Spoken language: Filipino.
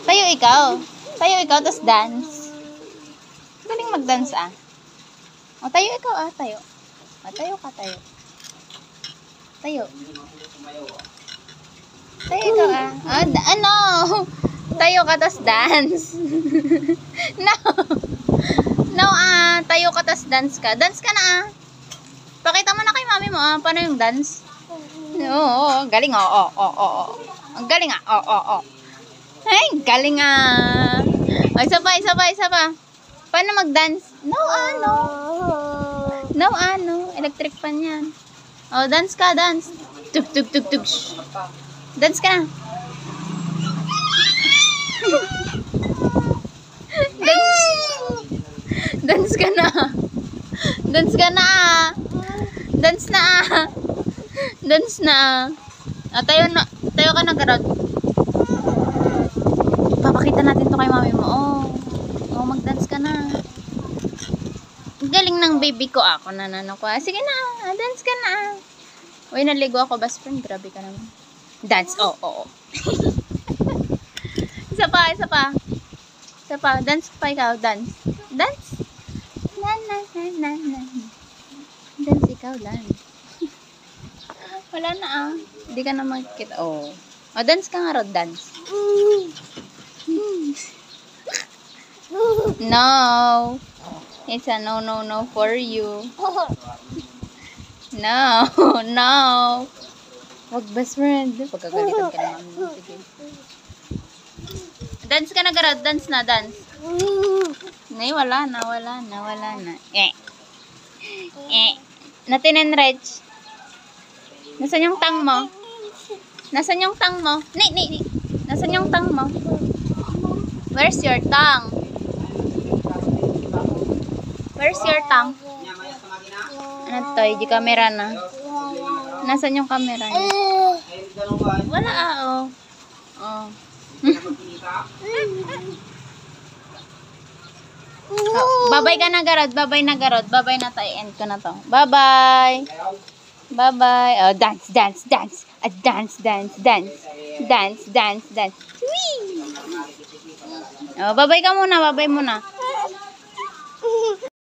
Tayo ikaw. Tayo ikaw, tapos dance. Galing mag-dance ah. O, tayo ikaw ah, tayo. O, tayo ka, tayo. Tayo. Tayo ikaw ah. Ano? Tayo ka, tapos dance. No. No ah, tayo ka, tapos dance ka. Dance ka na ah. Pakita mo na kay mami mo ah, paano yung dance? Oo, galing ah. Oo. Ang galing ah. Oo. Ay, galing ah. O, isa pa. Paano mag-dance? No. Electric fan yan. O, dance ka, dance. Tug. Dance ka na. Dance ka na. Dance na. Tayo ka na, Garot. Papakita natin to kay mami mo. Oh, mag-dance ka na. Galing ng baby ko. Ako na ko. Sige na, dance ka na. Uy, naligo ako, best friend. Grabe ka naman. Dance, oo. Isa pa. Dance pa ikaw, dance. Dance ikaw, dance. Wala na ah. Hindi ka na magkita. Oh. O, dance ka nga, Rod, dance. No. It's a no for you. No. Wag, best friend. Pagkagalitan ka naman. Sige. Dance ka na, Garot. Dance na. Nay, wala na. Natin Reg. Nasaan yung tang mo? Nasaan yung tang mo? Nasaan yung tang mo? Where's your tongue? Ano to? Di camera na. Nasaan yung camera niya? Wala oh. Bye-bye ka na, Garot. Bye na tayo. End ko na to. Bye-bye. Oh, dance. Dance. Whee! Oh, bye-bye ka muna.